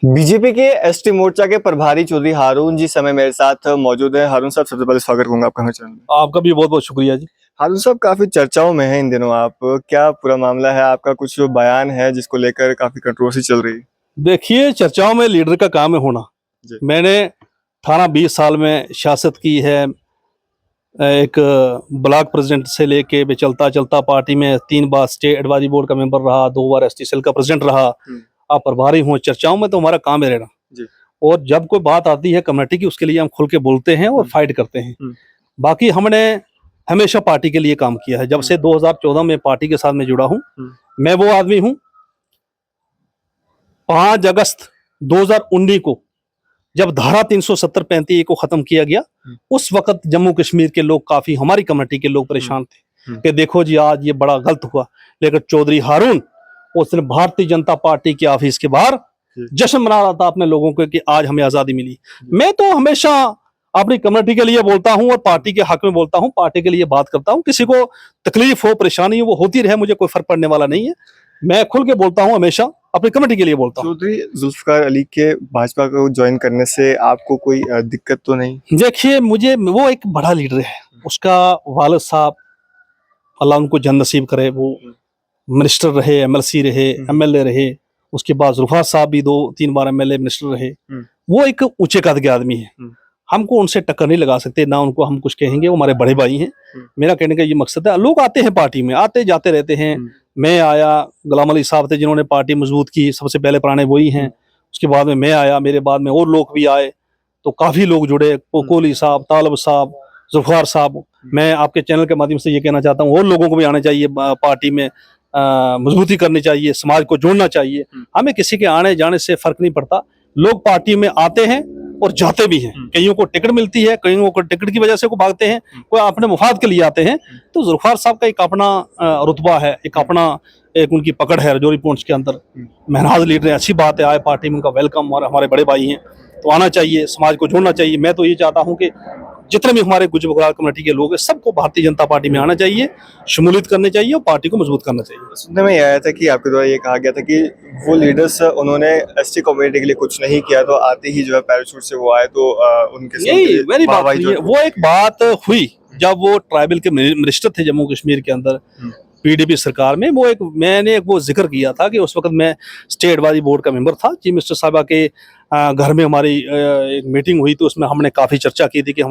BJP के ST मोर्चा के प्रभारी चौधरी हारून जी समय मेरे साथ मौजूद है। हारून साहब, सबसे पहले स्वागत करूंगा आपका चैनल में। आपका भी बहुत बहुत शुक्रिया जी। हारून साहब, काफी चर्चाओं में है इन दिनों आप, क्या पूरा मामला है? आपका कुछ बयान है जिसको लेकर काफी कंट्रोवर्सी चल रही है। देखिए, चर्चाओं में लीडर का काम है होना। मैंने 18-20 साल में सियासत की है। एक ब्लॉक प्रेसिडेंट से लेके मैं चलता चलता पार्टी में 3 बार स्टेट एडवाइजरी बोर्ड का मेंबर रहा, 2 बार एसटी सेल का प्रेसिडेंट रहा। आप प्रभारी हूँ। चर्चाओं में तो हमारा काम है रहना। और जब कोई बात आती है कम्युनिटी की, उसके लिए हम खुल के बोलते हैं और फाइट करते हैं। बाकी हमने हमेशा पार्टी के लिए काम किया है। जब से 2014 में पार्टी के साथ में जुड़ा हूँ। मैं वो आदमी हूँ, 5 अगस्त 2019 को जब धारा 370-35 को खत्म किया गया, उस वक्त जम्मू कश्मीर के लोग, काफी हमारी कम्युनिटी के लोग परेशान थे कि देखो जी, आज ये बड़ा गलत हुआ। लेकिन चौधरी हारून उसने भारतीय जनता पार्टी के ऑफिस के बाहर जश्न मना रहा था अपने लोगों को कि आज हमें आजादी मिली। मैं तो हमेशा अपनी कम्युनिटी के लिए बोलता हूं और पार्टी के हक में बोलता हूं, पार्टी के लिए बात करता हूं। किसी को तकलीफ हो, परेशानी हो, वो होती रहे, मुझे कोई फर्क पड़ने वाला नहीं है। मैं खुल के बोलता हूं, हमेशा अपनी कमेटी के लिए बोलता हूं। चौधरी जुल्फिकार अली के भाजपा को ज्वाइन करने से आपको कोई दिक्कत तो नहीं? देखिए, मुझे वो एक बड़ा लीडर है। उसका वालिद साहब, अल्लाह उनको जन्नत नसीब करे, वो मिनिस्टर रहे, एमएलसी रहे, एमएलए रहे। उसके बाद जुल्फिकार साहब भी 2-3 बार एमएलए मिनिस्टर रहे। वो एक ऊंचे कद के आदमी है। हमको उनसे टक्कर नहीं लगा सकते, ना उनको हम कुछ कहेंगे। वो हमारे बड़े भाई हैं। मेरा कहने का ये मकसद है, लोग आते हैं पार्टी में, आते जाते रहते हैं। मैं आया, गुलाम अली साहब थे जिन्होंने पार्टी मजबूत की, सबसे पहले पुराने वही हैं। उसके बाद में मैं आया, मेरे बाद में और लोग भी आए, तो काफी लोग जुड़े। कोहली साहब, तालब साहब, जुल्फिकार साहब। मैं आपके चैनल के माध्यम से ये कहना चाहता हूँ, और लोगों को भी आना चाहिए पार्टी में, मजबूती करनी चाहिए, समाज को जोड़ना चाहिए। हमें किसी के आने जाने से फर्क नहीं पड़ता। लोग पार्टी में आते हैं और जाते भी हैं। कईयों को टिकट मिलती है, कईयों को टिकट की वजह से को भागते हैं, कोई अपने मुफाद के लिए आते हैं। तो जुल्फिकार साहब का एक अपना रुतबा है, एक अपना एक उनकी पकड़ है रजौरी पुंछ के अंदर। महनाज लीडर है, अच्छी बात है, आए पार्टी में, उनका वेलकम। और हमारे बड़े भाई हैं तो आना चाहिए, समाज को जोड़ना चाहिए। मैं तो ये चाहता हूँ कि जितने भी हमारे गुज्जर बकराल कम्युनिटी के लोग हैं, सबको भारतीय जनता पार्टी में आना चाहिए, शमूलियत करनी चाहिए और पार्टी को मजबूत करना चाहिए। सुनने में आया था कि आपके द्वारा ये कहा गया था कि वो लीडर्स उन्होंने एसटी कम्युनिटी के लिए कुछ नहीं किया, तो आते ही जो है पैराशूट से वो आए, तो उनके यही मेरी बात हुई है। वो एक बात हुई जब वो ट्राइबल के मिनिस्टर थे जम्मू कश्मीर के अंदर, पीडीपी सरकार में। वो एक मैंने वो जिक्र किया था कि उस वक्त मैं स्टेट एडवाइजरी बोर्ड का मेंबर था। चीफ मिनिस्टर साहबा के घर में हमारी एक मीटिंग हुई, तो उसमें हमने काफ़ी चर्चा की थी कि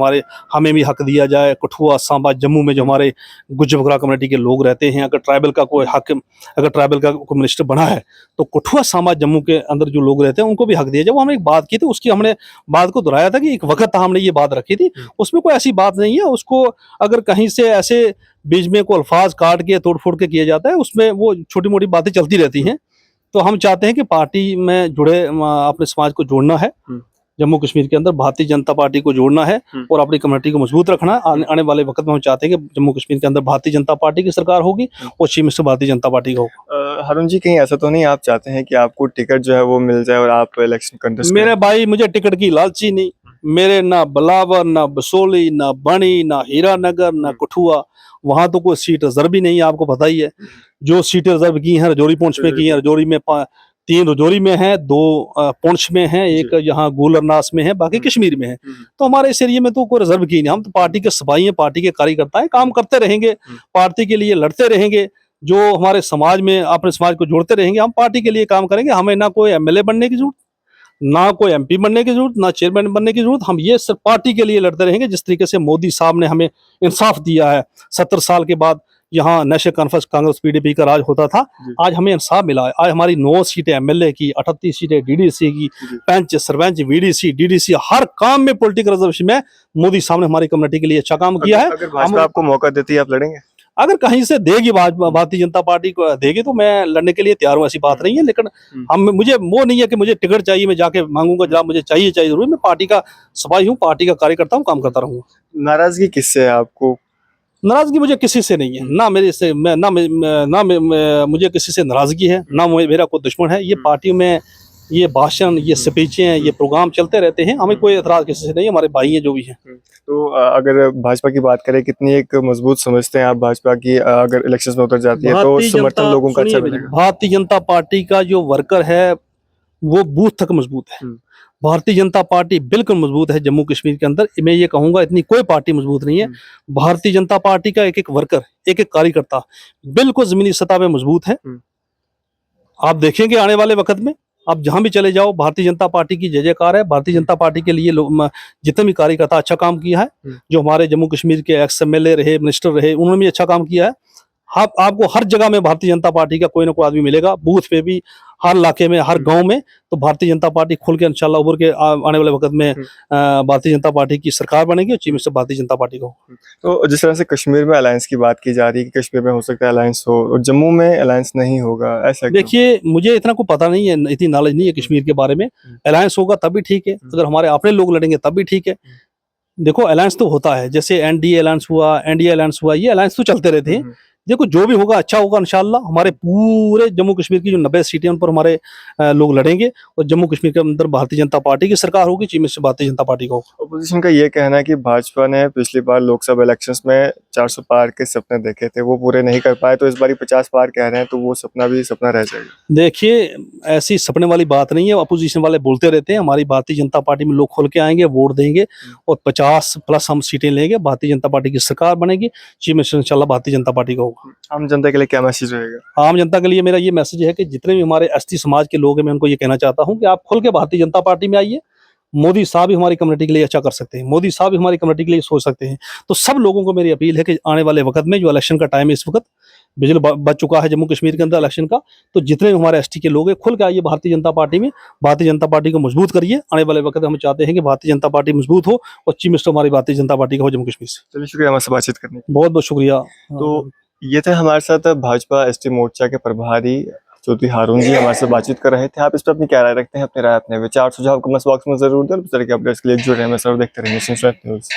हमें भी हक दिया जाए। कठुआ, सांबा, जम्मू में जो हमारे गुज्जर बकरा कम्युनिटी के लोग रहते हैं, अगर ट्राइबल का कोई हक, अगर ट्राइबल का कोई मिनिस्टर बना है, तो कठुआ, सांबा, जम्मू के अंदर जो लोग रहते हैं उनको भी हक दिया जाए। वो हमने एक बात की थी, उसकी हमने बात को दोहराया था कि एक वक्त था, हमने ये बात रखी थी। उसमें कोई ऐसी बात नहीं है। उसको अगर कहीं से ऐसे बीच में कोई अल्फाज काट के तोड़ फोड़ के किया जाता है, उसमें वो छोटी मोटी बातें चलती रहती हैं। तो हम चाहते हैं कि पार्टी में जुड़े, अपने समाज को जोड़ना है, जम्मू कश्मीर के अंदर भारतीय जनता पार्टी को जोड़ना है और अपनी कम्युनिटी को मजबूत रखना है। आने वाले वक्त में हम चाहते हैं कि जम्मू कश्मीर के अंदर भारतीय जनता पार्टी की सरकार होगी और chief minister Bharatiya Janata party का होगा। हारून जी, कहीं ऐसा तो नहीं आप चाहते हैं कि आपको टिकट जो है वो मिल जाए और आप इलेक्शन कंटेस्ट करें? मेरे भाई, मुझे टिकट की लालची नहीं। मेरे ना बिलावर, ना बसोली, ना बनी, ना हीरानगर, ना कठुआ, वहां तो कोई सीट रिजर्व भी नहीं है। आपको पता ही है, जो सीटें रिजर्व की हैं रजौरी पुंछ में की हैं। रजौरी में 3 रजौरी में है, 2 पुंछ में है, एक यहाँ गुलरनास में है, बाकी कश्मीर में है। तो हमारे इस एरिया में तो कोई रिजर्व की नहीं। हम तो पार्टी के सिपाही हैं, पार्टी के कार्यकर्ता हैं, काम करते रहेंगे, पार्टी के लिए लड़ते रहेंगे। जो हमारे समाज में, अपने समाज को जोड़ते रहेंगे, हम पार्टी के लिए काम करेंगे। हमें ना कोई एमएलए बनने की जरूरत, ना कोई एमपी बनने की जरूरत, ना चेयरमैन बनने की जरूरत। हम ये सिर्फ पार्टी के लिए लड़ते रहेंगे। जिस तरीके से मोदी साहब ने हमें इंसाफ दिया है, 70 साल के बाद यहाँ नेशनल कॉन्फ्रेंस कांग्रेस पीडीपी का राज होता था, आज हमें इंसाफ मिला है। आज हमारी 9 सीटें एमएलए की, 38 सीटें डीडीसी की, पंच, सरपंच, वीडीसी, डीडीसी, हर काम में पॉलिटिकल रिजर्वेशन में मोदी साहब ने हमारी कम्युनिटी के लिए अच्छा काम किया है। अगर भाजपा आपको मौका देती है, आप लड़ेंगे? अगर कहीं से देगी, भारतीय जनता पार्टी को देगी, तो मैं लड़ने के लिए तैयार हूँ, ऐसी बात नहीं है। लेकिन मुझे वो नहीं है कि मुझे टिकट चाहिए, मैं जाके मांगूंगा जनाब मुझे चाहिए जरूर। मैं पार्टी का सिपाही हूँ, पार्टी का कार्यकर्ता हूँ, काम करता रहूंगा। नाराजगी किससे है आपको? नाराजगी मुझे किसी से नहीं है, ना मेरे से, मुझे किसी से नाराजगी है, ना मेरा कोई दुश्मन है। ये पार्टी में ये भाषण, ये स्पीचें, ये प्रोग्राम चलते रहते हैं, हमें कोई एतराज किसी से नहीं है। हमारे भाई हैं जो भी हैं। तो अगर भाजपा की बात करें, कितनी एक मजबूत समझते हैं आप भाजपा की, अगर इलेक्शन में उतर जाती है तो समर्थन लोगों का अच्छा मिलेगा? भारतीय जनता पार्टी का जो वर्कर है, वो बूथ तक मजबूत है। भारतीय जनता पार्टी बिल्कुल मजबूत है जम्मू कश्मीर के अंदर। मैं ये कहूंगा इतनी कोई पार्टी मजबूत नहीं है। भारतीय जनता पार्टी का एक एक वर्कर, एक एक कार्यकर्ता बिल्कुल जमीनी सतह पे मजबूत है। आप देखेंगे आने वाले वक्त में, आप जहां भी चले जाओ, भारतीय जनता पार्टी की जय जयकार है। भारतीय जनता पार्टी के लिए जितने भी कार्यकर्ता अच्छा काम किया है, जो हमारे जम्मू कश्मीर के एक्स MLA रहे, मिनिस्टर रहे, उन्होंने भी अच्छा काम किया है। आपको हर जगह में भारतीय जनता पार्टी का कोई ना कोई आदमी मिलेगा, बूथ पे भी, हर इलाके में, हर गांव में। तो भारतीय जनता पार्टी खुल के इंशाल्लाह उभर के आने वाले वक्त में भारतीय जनता पार्टी की सरकार बनेगी और chief minister Bharatiya Janata party का हो। तो जिस तरह से कश्मीर में अलायंस की बात की जा रही है कि कश्मीर में हो सकता है अलायंस हो और जम्मू में अलायंस नहीं होगा, ऐसा क्यों? देखिए, मुझे इतना कोई पता नहीं है, इतनी नॉलेज नहीं है कश्मीर के बारे में। अलायंस होगा तब भी ठीक है, अगर हमारे अपने लोग लड़ेंगे तब भी ठीक है। देखो, अलायंस तो होता है, जैसे NDA अलायंस हुआ, NDA अलायंस हुआ, ये अलायंस तो चलते रहते हैं। देखो, जो भी होगा अच्छा होगा इंशाल्लाह। हमारे पूरे जम्मू कश्मीर की जो 90 सीटें उन पर हमारे लोग लड़ेंगे और जम्मू कश्मीर के अंदर भारतीय जनता पार्टी की सरकार होगी, chief minister Bharatiya Janata party का होगा। अपोजिशन का ये कहना है कि भाजपा ने पिछली बार लोकसभा इलेक्शंस में 400 पार के सपने देखे थे, वो पूरे नहीं कर पाए, तो इस बार 50 पार कह रहे हैं, तो वो सपना भी सपना रह जाएगा। देखिए, ऐसी सपने वाली बात नहीं है। अपोजिशन वाले बोलते रहते हैं, हमारी भारतीय जनता पार्टी में लोग खोल के आएंगे, वोट देंगे और 50+ हम सीटें लेंगे, भारतीय जनता पार्टी की सरकार बनेगी, चीफ मिनिस्टर इंशाल्लाह भारतीय जनता पार्टी का होगा। आम जनता के लिए क्या मैसेज रहेगा? आम जनता के लिए मेरा ये मैसेज है कि जितने भी हमारे ST समाज के लोग हैं, मैं उनको ये कहना चाहता हूं कि आप खुल के भारतीय जनता पार्टी में आइए। मोदी साहब ही हमारी कम्युनिटी के लिए अच्छा कर सकते हैं, मोदी साहब ही हमारी कम्युनिटी के लिए सोच सकते हैं। तो सब लोगों को मेरी अपील है कि आने वाले वक्त में, जो इलेक्शन का टाइम है, इस वक्त बिजली बच चुका है जम्मू कश्मीर के अंदर इलेक्शन का, तो जितने भी हमारे ST के लोग हैं, खुल के आइए भारतीय जनता पार्टी में, भारतीय जनता पार्टी को मजबूत करिए। आने वाले वक्त में हम चाहते हैं कि भारतीय जनता पार्टी मजबूत हो और चीफ मिनिस्टर हमारी भारतीय जनता पार्टी का हो जम्मू कश्मीर से। चलिए, शुक्रिया हमारे से बातचीत करने के लिए। बहुत बहुत शुक्रिया। तो ये थे हमारे साथ भाजपा ST मोर्चा के प्रभारी ज्योति हारून जी, हमारे से बातचीत कर रहे थे। आप इस पर अपनी क्या राय रखते हैं? अपनी राय, अपने विचार, सुझाव कमेंट बॉक्स में जरूर दें। इस तरह के अपडेट्स के लिए जुड़े रहें, हमें देखते रहेंगे न्यूज़।